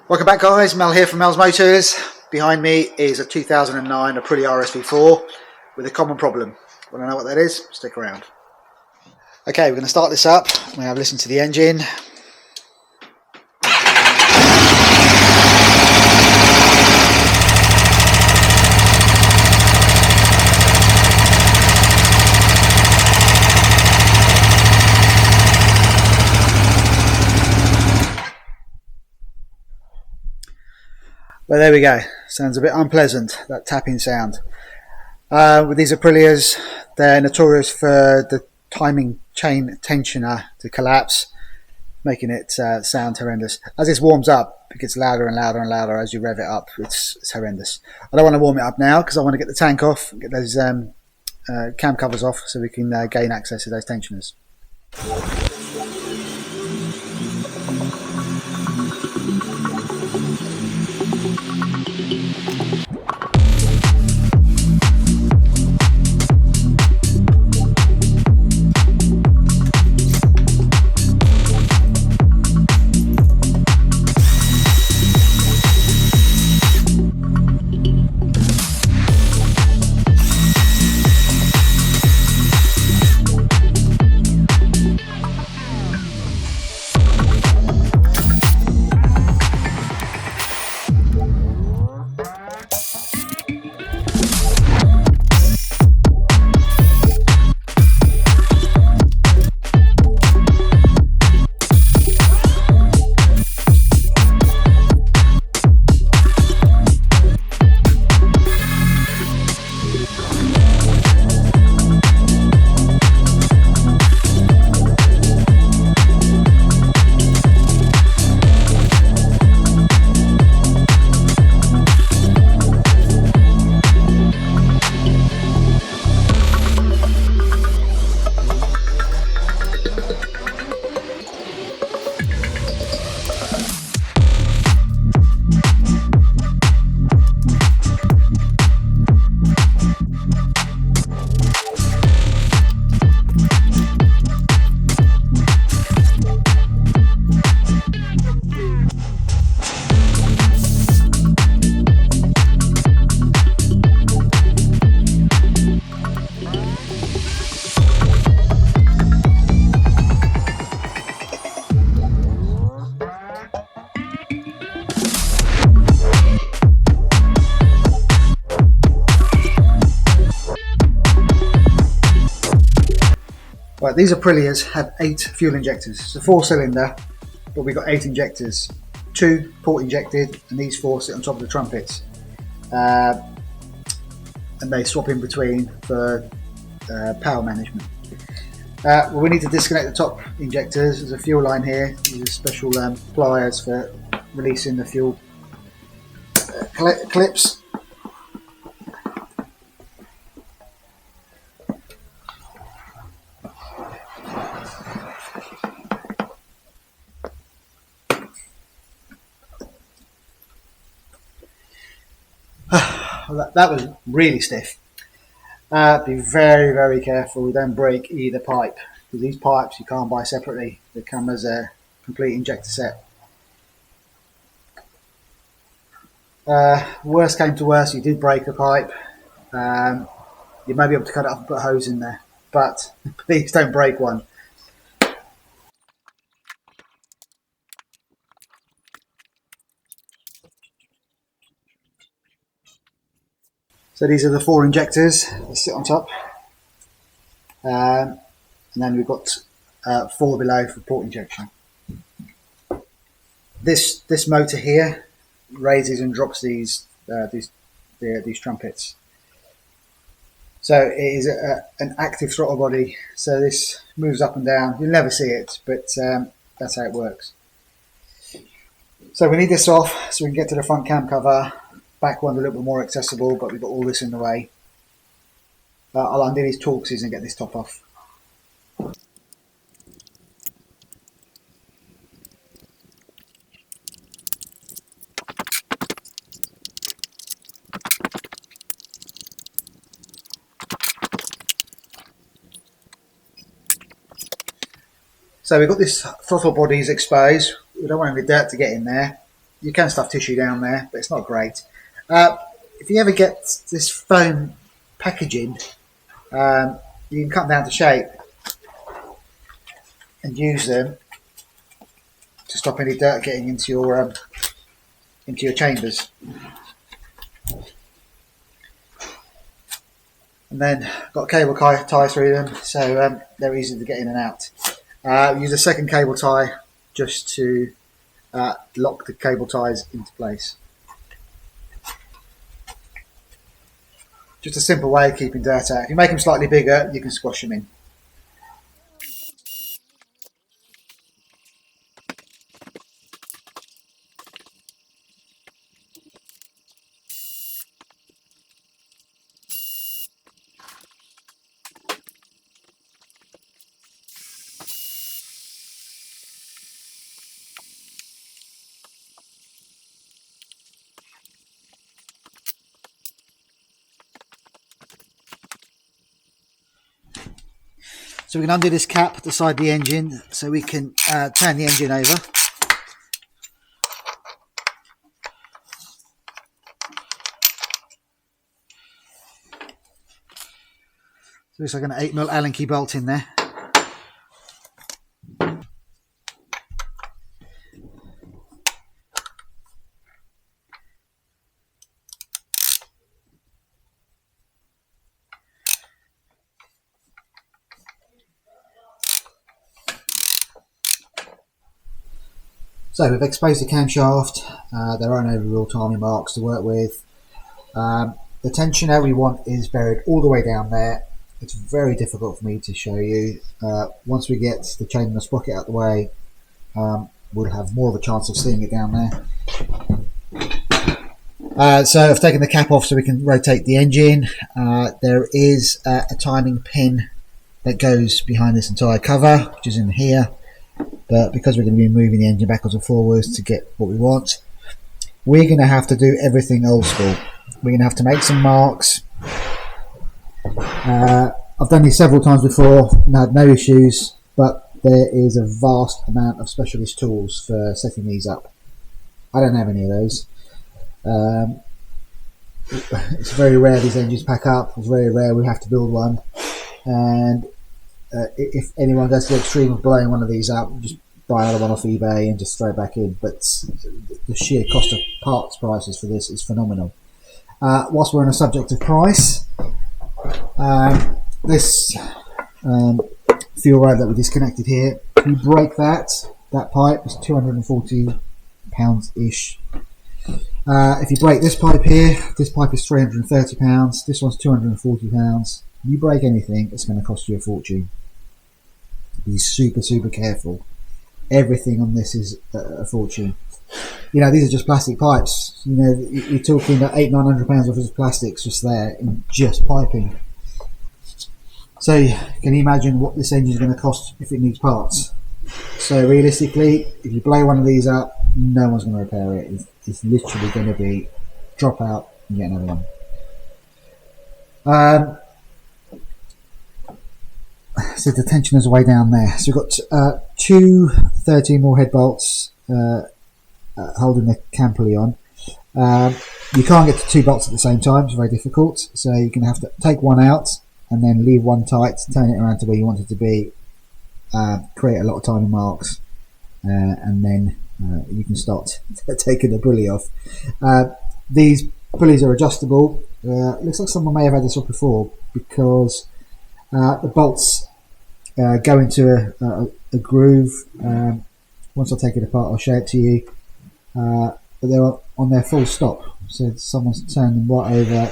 Welcome back, guys. Mel here from Mel's Motors. Behind me is a 2009 Aprilia RSV4 with a common problem. Want to know what that is? Stick around. Okay, we're going to start this up. We're going to have a listen to the engine. Well, there we go. Sounds a bit unpleasant, that tapping sound. With these Aprilias, they're notorious for the timing chain tensioner to collapse, making it sound horrendous. As this warms up, it gets louder and louder and louder as you rev it up. It's horrendous. I don't want to warm it up now because I want to get the tank off, get those cam covers off so we can gain access to those tensioners. Right, these Aprilias have 8 fuel injectors. It's a 4-cylinder, but we've got 8 injectors. 2 port injected, and these 4 sit on top of the trumpets. And they swap in between for power management. Well, we need to disconnect the top injectors. There's a fuel line here. These are special pliers for releasing the fuel clips. That was really stiff. Be very, very careful. Don't break either pipe, because these pipes you can't buy separately. They come as a complete injector set. Worst came to worst, you did break a pipe. You may be able to cut it up and put a hose in there, but please don't break one. So these are the 4 injectors that sit on top, and then we've got 4 below for port injection. This motor here raises and drops these trumpets. So it is an active throttle body. So this moves up and down. You'll never see it, but that's how it works. So we need this off so we can get to the front cam cover. Back one's a little bit more accessible, but we've got all this in the way. I'll undo these Torxes and get this top off. So we've got this throttle bodies exposed. We don't want any dirt to get in there. You can stuff tissue down there, but it's not great. If you ever get this foam packaging, you can cut them down to shape and use them to stop any dirt getting into your chambers. And then got cable tie through them, so they're easy to get in and out. Use a second cable tie just to lock the cable ties into place. Just a simple way of keeping dirt out. If you make them slightly bigger, you can squash them in. So we can undo this cap beside the engine so we can turn the engine over. So looks like an 8mm Allen key bolt in there. So we've exposed the camshaft. There are no real timing marks to work with. The tensioner we want is buried all the way down there. It's very difficult for me to show you. Once we get the chain and the sprocket out the way, we'll have more of a chance of seeing it down there. So I've taken the cap off so we can rotate the engine. There is a timing pin that goes behind this entire cover, which is in here. But because we're going to be moving the engine backwards and forwards to get what we want, we're going to have to do everything old school. We're going to have to make some marks. I've done these several times before and had no issues, but there is a vast amount of specialist tools for setting these up. I don't have any of those. It's very rare these engines pack up. It's very rare we have to build one. And if anyone goes to the extreme of blowing one of these up, just buy another one off eBay and just throw it back in. But the sheer cost of parts prices for this is phenomenal. Whilst we're on the subject of price, this fuel road that we disconnected here, if you break that pipe is £240-ish. If you break this pipe here, this pipe is £330, this one's £240. If you break anything, it's going to cost you a fortune. Be super careful. Everything on this is a fortune. You know, these are just plastic pipes. You know, you're talking about £800-900 worth of plastics just there in just piping. So can you imagine what this engine is going to cost if it needs parts? So realistically, if you blow one of these up, no one's going to repair it. It's literally going to be drop out and get another one. So the tensioner's way down there. So we've got two 13mm head bolts holding the cam pulley on. You can't get to two bolts at the same time, it's very difficult. So you're going to have to take one out and then leave one tight, turn it around to where you want it to be, create a lot of timing marks, and then you can start taking the pulley off. These pulleys are adjustable. Looks like someone may have had this up before because the bolts go into a groove. Once I take it apart, I'll show it to you. But they're on their full stop, so someone's turned them right over.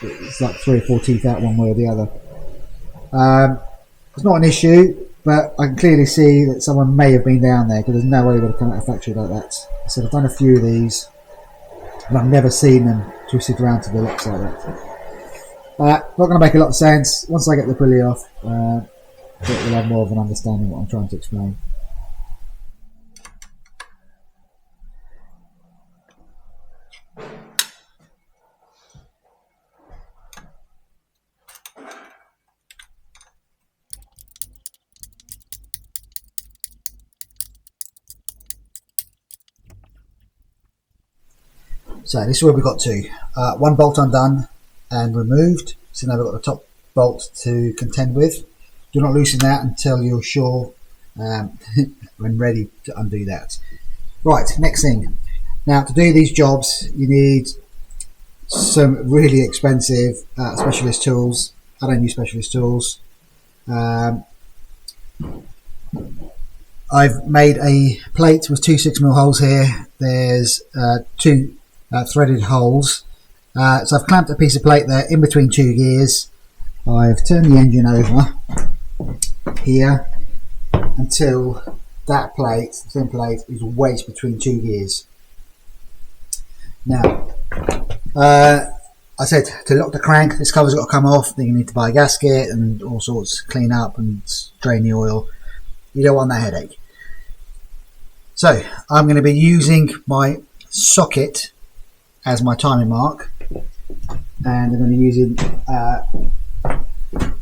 It's like 3 or 4 teeth out one way or the other. It's not an issue, but I can clearly see that someone may have been down there because there's no way they would have come out of the factory like that. So I've done a few of these, and I've never seen them twisted around to the locks like that. Not going to make a lot of sense. Once I get the pulley off, we'll have more of an understanding of what I'm trying to explain. So this is where we got to. One bolt undone and removed. So now we've got the top bolt to contend with. Do not loosen that until you're sure when ready to undo that. Right, next thing. Now to do these jobs you need some really expensive specialist tools. I don't use specialist tools. I've made a plate with two 6mm holes here. There's two threaded holes. So I've clamped a piece of plate there in between two gears. I've turned the engine over here until that plate, the thin plate, is wedged between two gears. Now, I said to lock the crank, this cover's got to come off. Then you need to buy a gasket and all sorts, clean up and drain the oil. You don't want that headache. So I'm going to be using my socket as my timing mark, and I'm going to be using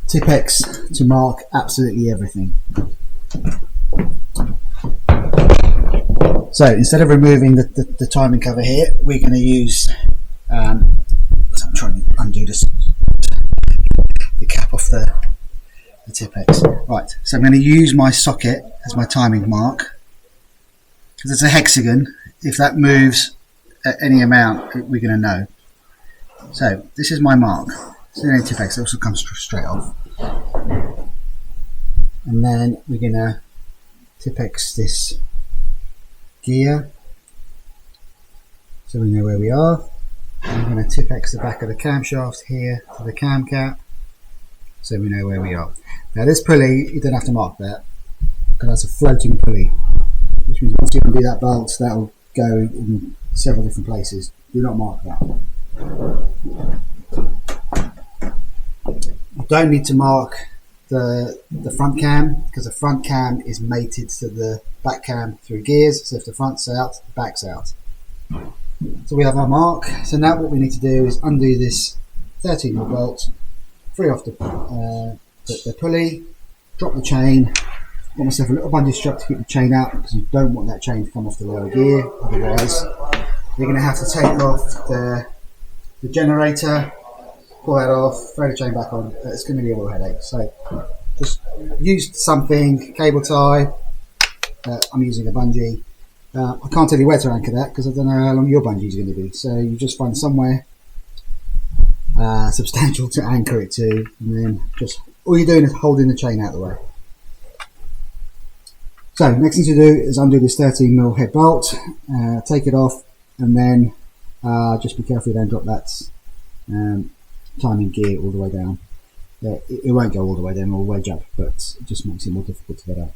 Tipp-Ex to mark absolutely everything. So instead of removing the timing cover here, we're going to use I'm trying to undo the cap off the Tipp-Ex. Right, so I'm going to use my socket as my timing mark because it's a hexagon. If that moves at any amount, we're going to know. So this is my mark. So the Tipp-Ex also comes straight off, and then we're going to Tipp-Ex this gear so we know where we are. I'm going to Tipp-Ex the back of the camshaft here to the cam cap so we know where we are. Now this pulley, you don't have to mark that because that's a floating pulley, which means once you undo that bolt, that will go in several different places. Do not mark that. You don't need to mark the front cam because the front cam is mated to the back cam through gears, so if the front's out, the back's out. So we have our mark. So now what we need to do is undo this 13mm bolt, free off the pulley, drop the chain. Got myself a little bungee strap to keep the chain out because you don't want that chain to come off the lower gear, otherwise you're going to have to take off the generator, pull that off, throw the chain back on. It's going to be a real headache. So just use something, cable tie. I'm using a bungee. I can't tell you where to anchor that because I don't know how long your bungee is going to be. So you just find somewhere substantial to anchor it to, and then just all you're doing is holding the chain out of the way. So next thing to do is undo this 13mm head bolt, take it off, and then just be careful you don't drop that timing gear all the way down. It won't go all the way down or wedge up, but it just makes it more difficult to get out.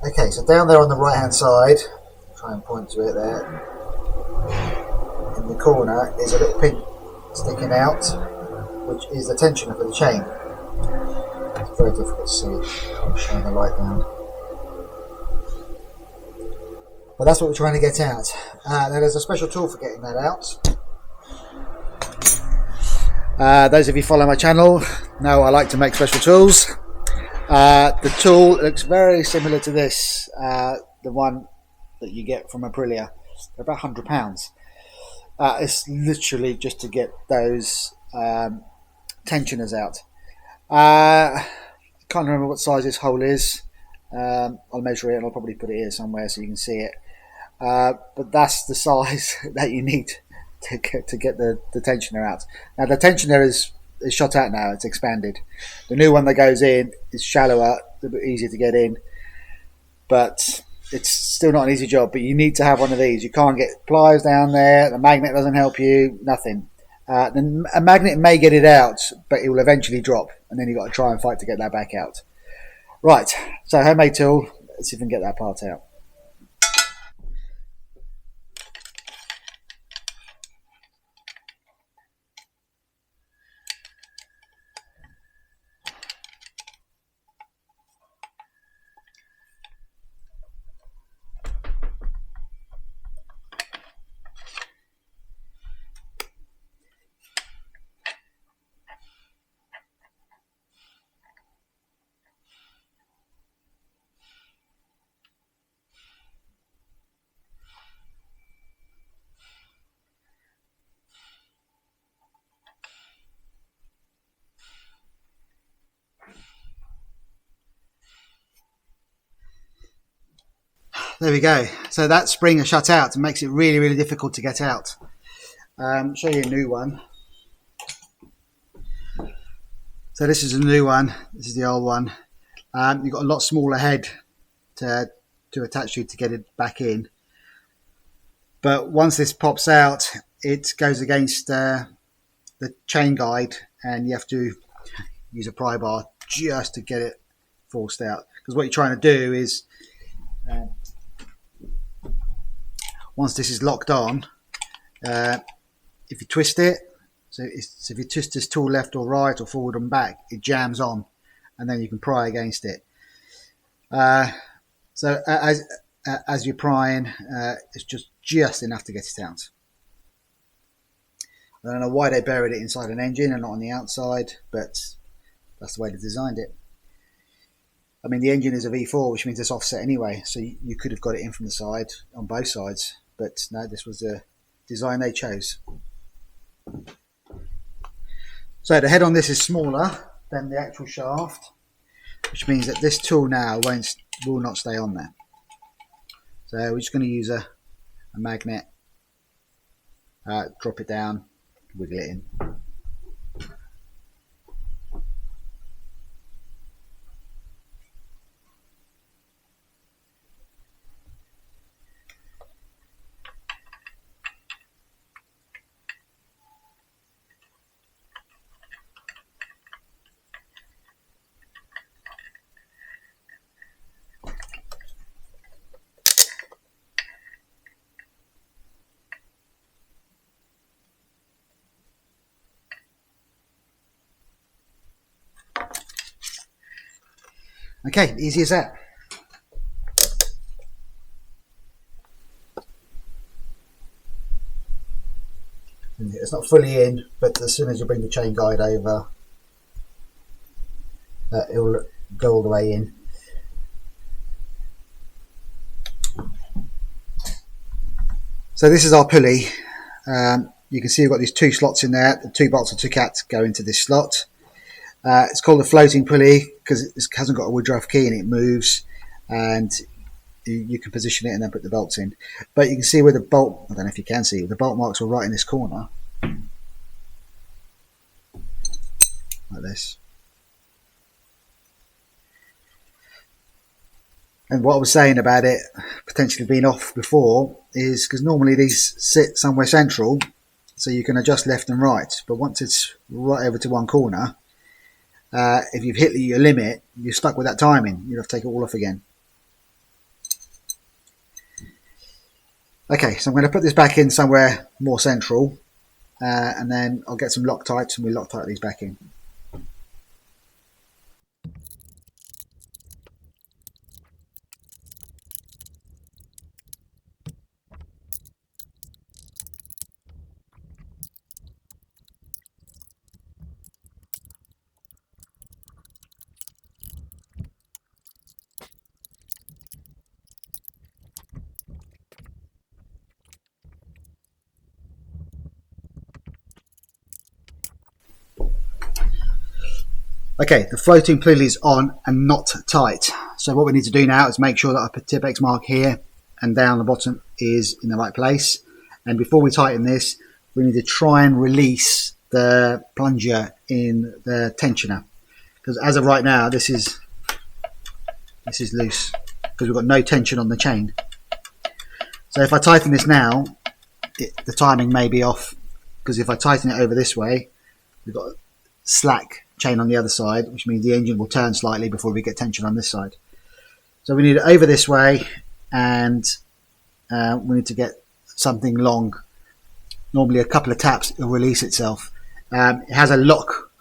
Okay, so down there on the right hand side, try and point to it there, in the corner is a little pin sticking out, which is the tensioner for the chain. It's very difficult to see, I'm showing the light down. But that's what we're trying to get out. Now there's a special tool for getting that out. Those of you who follow my channel know I like to make special tools. The tool looks very similar to this, the one that you get from Aprilia. They're about £100. It's literally just to get those tensioners out. I can't remember what size this hole is. I'll measure it and I'll probably put it here somewhere so you can see it. But that's the size that you need to get the tensioner out. Now the tensioner is shot out now, it's expanded. The new one that goes in is shallower, a bit easier to get in, but it's still not an easy job. But you need to have one of these. You can't get pliers down there, the magnet doesn't help you, nothing. Then a magnet may get it out, but it will eventually drop, and then you've got to try and fight to get that back out. Right, so homemade tool. Let's see if we can get that part out. There we go. So that spring is shut out and makes it really, really difficult to get out. Show you a new one. So this is a new one. This is the old one. You've got a lot smaller head to attach to get it back in. But once this pops out, it goes against the chain guide, and you have to use a pry bar just to get it forced out. Because what you're trying to do is, once this is locked on, if you twist it, so if you twist this tool left or right or forward and back, it jams on, and then you can pry against it. So as you're prying, it's just enough to get it out. I don't know why they buried it inside an engine and not on the outside, but that's the way they designed it. I mean, the engine is a V4, which means it's offset anyway, so you could have got it in from the side on both sides, but no, this was the design they chose. So the head on this is smaller than the actual shaft, which means that this tool now will not stay on there. So we're just going to use a magnet, drop it down, wiggle it in. Okay, easy as that. It's not fully in, but as soon as you bring the chain guide over, it will go all the way in. So this is our pulley. You can see we've got these two slots in there. The 2 bolts or 2 cats go into this slot. It's called a floating pulley because it hasn't got a Woodruff key and it moves, and you can position it and then put the bolts in. But you can see where the bolt, I don't know if you can see, the bolt marks were right in this corner, like this. And what I was saying about it potentially being off before is because normally these sit somewhere central, so you can adjust left and right, but once it's right over to one corner, if you've hit your limit, you're stuck with that timing. You have to take it all off again. Okay, so I'm going to put this back in somewhere more central, and then I'll get some Loctites and we'll Loctite these back in. Okay, the floating pulley is on and not tight. So what we need to do now is make sure that our Tipex mark here and down the bottom is in the right place. And before we tighten this, we need to try and release the plunger in the tensioner. Because as of right now, this is loose because we've got no tension on the chain. So if I tighten this now, the timing may be off, because if I tighten it over this way, we've got slack chain on the other side, which means the engine will turn slightly before we get tension on this side. So we need it over this way, and we need to get something long. Normally a couple of taps, it'll release itself. It has a lock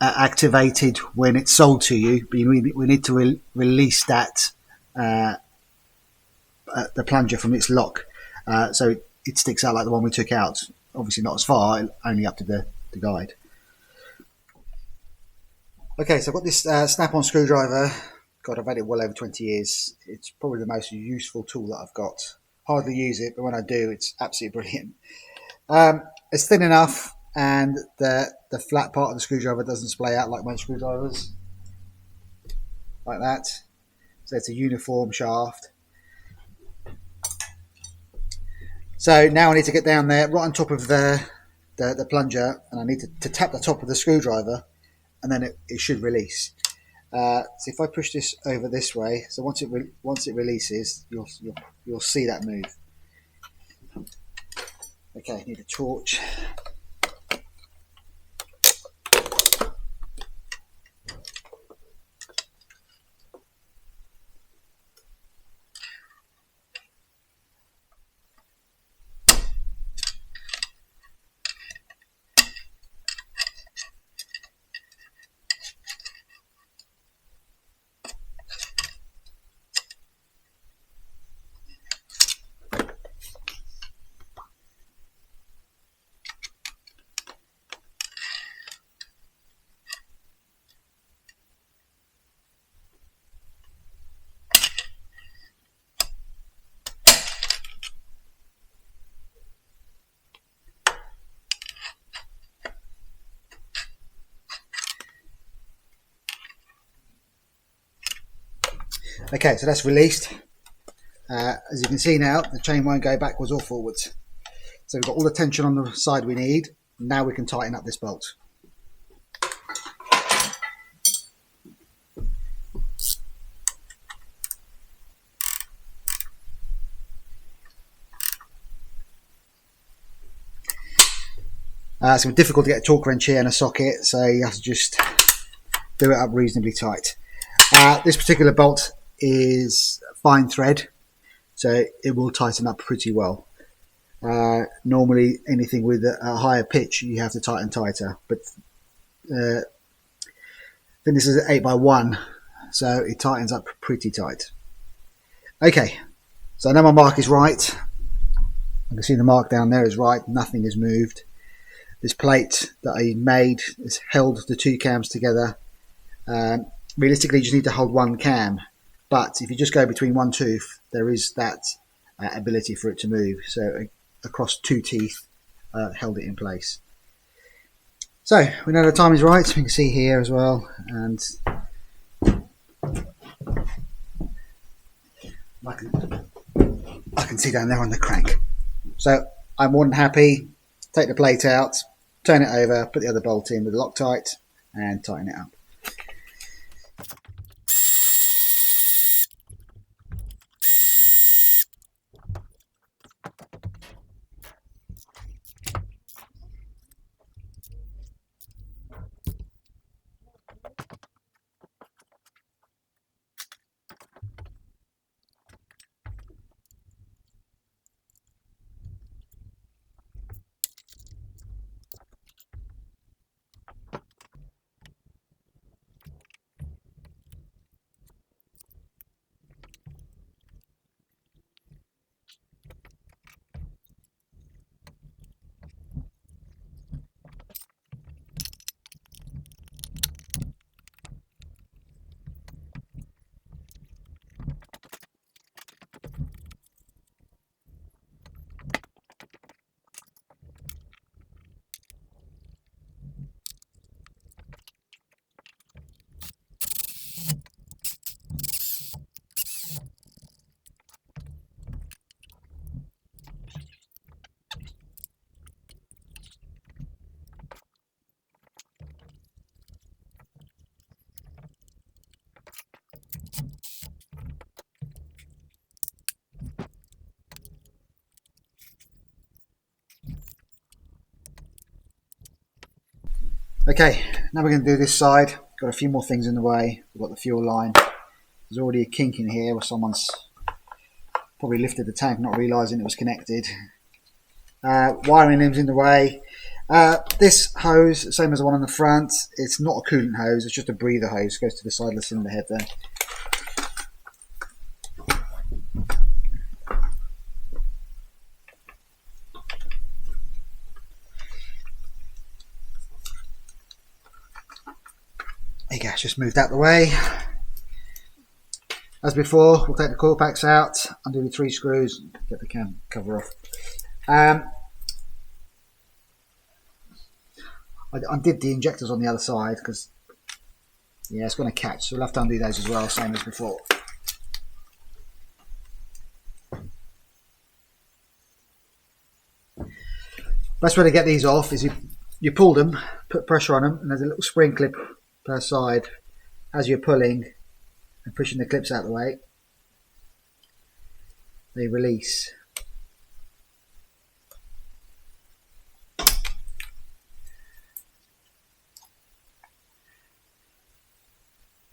activated when it's sold to you, but we need to release that the plunger from its lock, so it sticks out like the one we took out. Obviously not as far, only up to the guide. Okay, so I've got this snap-on screwdriver. God, I've had it well over 20 years. It's probably the most useful tool that I've got. Hardly use it, but when I do, it's absolutely brilliant. It's thin enough, and the flat part of the screwdriver doesn't splay out like most screwdrivers, like that. So it's a uniform shaft. So now I need to get down there, right on top of the plunger, and I need to tap the top of the screwdriver, and then it should release. So if I push this over this way, so once it releases, you'll see that move. Okay, I need a torch. Okay, so that's released. As you can see now, the chain won't go backwards or forwards. So we've got all the tension on the side we need. Now we can tighten up this bolt. It's going to be difficult to get a torque wrench here and a socket, so you have to just do it up reasonably tight. This particular bolt is fine thread, so it will tighten up pretty well. Normally anything with a higher pitch you have to tighten tighter, but I think this is an 8x1, so it tightens up pretty tight. Okay, so I know my mark is right. I can see the mark down there is right, nothing has moved. This plate that I made has held the two cams together. Realistically, you just need to hold one cam, but if you just go between one tooth, there is that ability for it to move. So across two teeth, held it in place. So we know the time is right. We can see here as well, and I can see down there on the crank. So I'm more than happy. Take the plate out, turn it over, put the other bolt in with Loctite, and tighten it up. Okay, now we're going to do this side. Got a few more things in the way. We've got the fuel line. There's already a kink in here where someone's probably lifted the tank not realising it was connected. Wiring limbs in the way. This hose, same as the one on the front, it's not a coolant hose, it's just a breather hose. It goes to the side of the cylinder head there. There you go, it's just moved out the way. As before, we'll take the coil packs out, undo the 3 screws, get the cam cover off. I undid the injectors on the other side because, yeah, it's going to catch, so we'll have to undo those as well, same as before. Best way to get these off is you pull them, put pressure on them, and there's a little spring clip per side as you're pulling and pushing the clips out of the way. They release.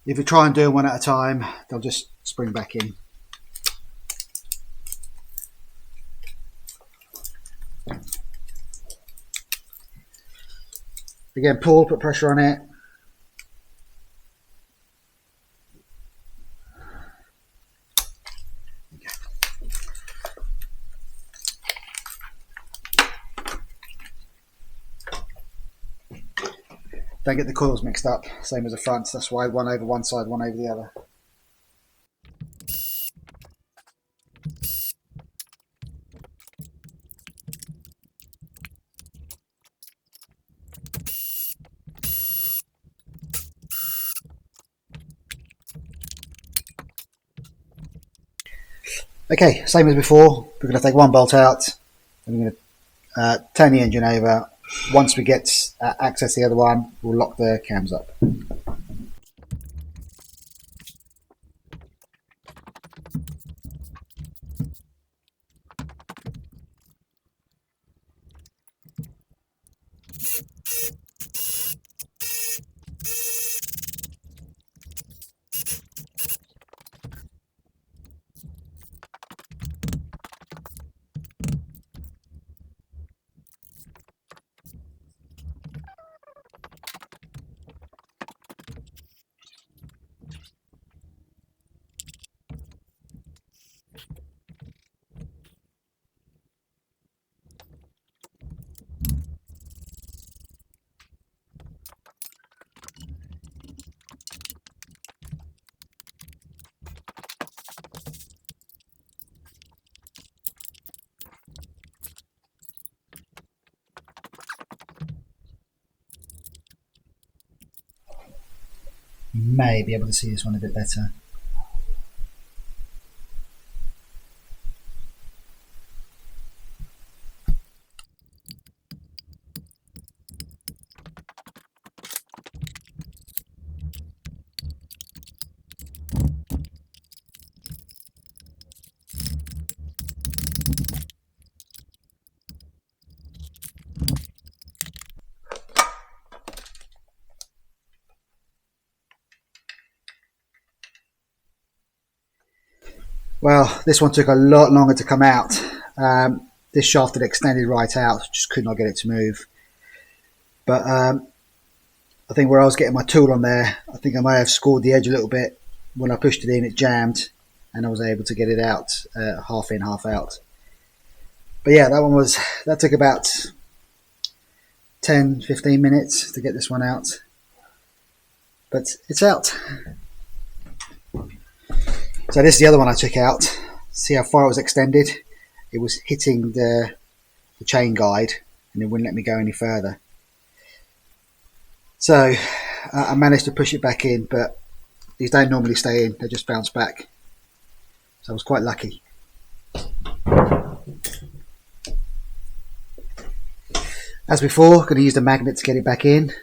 If you try and do them one at a time, they'll just spring back in. Again, pull, put pressure on it. Don't get the coils mixed up, same as the front. That's why one over one side, one over the other. Okay, same as before. We're going to take one bolt out. And we're going to turn the engine over. Once we get access to the other one, we'll lock the cams up. You may be able to see this one a bit better. Well, this one took a lot longer to come out. This shaft had extended right out, just could not get it to move. But I think where I was getting my tool on there, I think I may have scored the edge a little bit. When I pushed it in, it jammed, and I was able to get it out, half in, half out. But yeah, that took about 10-15 minutes to get this one out. But it's out. So this is the other one I took out. See how far it was extended? It was hitting the chain guide and it wouldn't let me go any further. So I managed to push it back in, but these don't normally stay in, they just bounce back. So I was quite lucky. As before, I'm going to use the magnet to get it back in.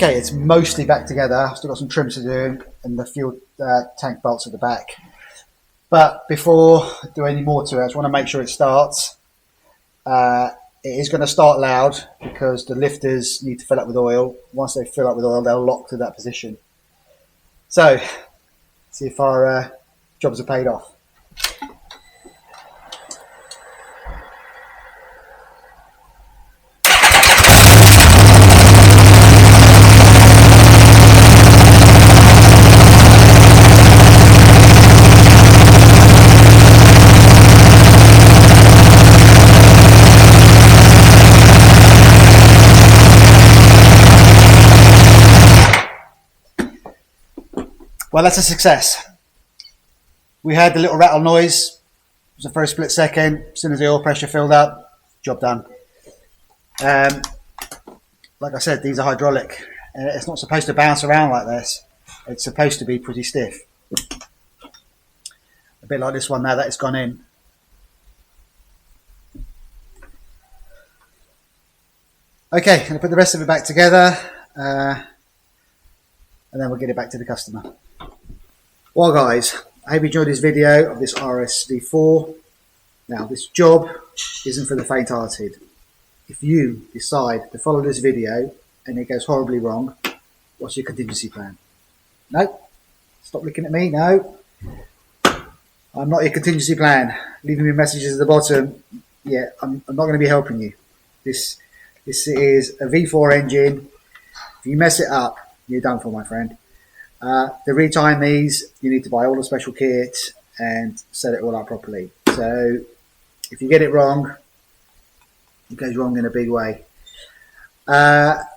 Okay, it's mostly back together. I've still got some trims to do and the fuel tank bolts at the back. But before I do any more to it, I just want to make sure it starts. It is going to start loud because the lifters need to fill up with oil. Once they fill up with oil, they'll lock to that position. So, see if our jobs are paid off. Well, that's a success. We heard the little rattle noise. It was the first split second. As soon as the oil pressure filled up, job done. Like I said, these are hydraulic. It's not supposed to bounce around like this. It's supposed to be pretty stiff. A bit like this one now that it's gone in. Okay, I'm going to put the rest of it back together and then we'll get it back to the customer. Well guys, I hope you enjoyed this video of this RSV4. Now this job isn't for the faint-hearted. If you decide to follow this video and it goes horribly wrong, what's your contingency plan? No? Stop looking at me, no. I'm not your contingency plan. Leaving me messages at the bottom. Yeah, I'm not going to be helping you. This is a V4 engine. If you mess it up, you're done for, my friend. To retime these, you need to buy all the special kit and set it all up properly. So if you get it wrong, it goes wrong in a big way. That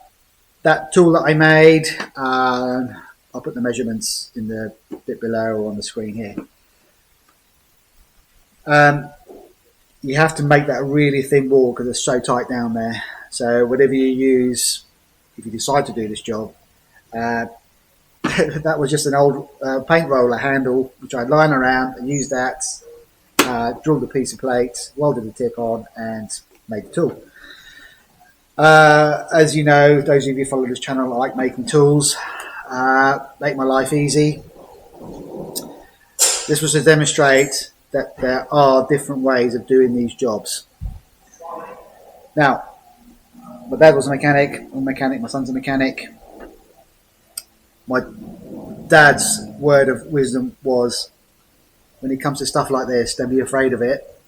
tool that I made, I'll put the measurements in the bit below or on the screen here. You have to make that really thin wall because it's so tight down there. So whatever you use, if you decide to do this job, that was just an old paint roller handle which I'd line around and used that, drilled a piece of plate, welded the tip on and made the tool. As you know, those of you who follow this channel, I like making tools, make my life easy. This was to demonstrate that there are different ways of doing these jobs. Now, my dad was a mechanic, I'm a mechanic, my son's a mechanic. My dad's word of wisdom was, when it comes to stuff like this, don't be afraid of it,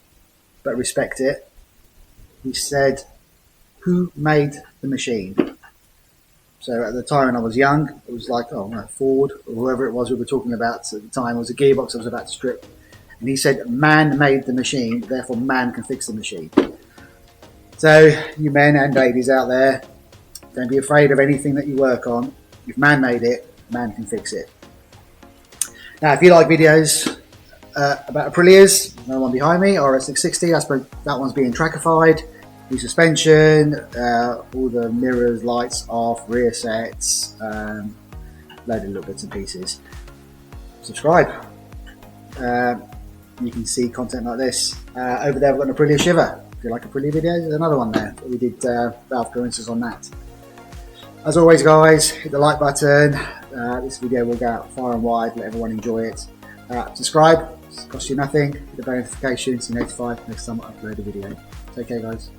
but respect it. He said, who made the machine? So at the time when I was young, it was like, oh no, Ford, or whoever it was we were talking about at the time, it was a gearbox I was about to strip. And he said, man made the machine, therefore man can fix the machine. So you men and ladies out there, don't be afraid of anything that you work on. If man made it, man can fix it. Now, if you like videos about Aprilias, another one behind me, RS660, that one's being trackified, new suspension, all the mirrors, lights off, rear sets, load of little bits and pieces. Subscribe. You can see content like this. Over there, I've got an Aprilia Shiver. If you like Aprilia videos, there's another one there. We did valve clearances on that. As always, guys, hit the like button. This video will go out far and wide, let everyone enjoy it. Subscribe, it costs you nothing. Hit the bell notification so you're notified next time I upload a video. Take care, guys.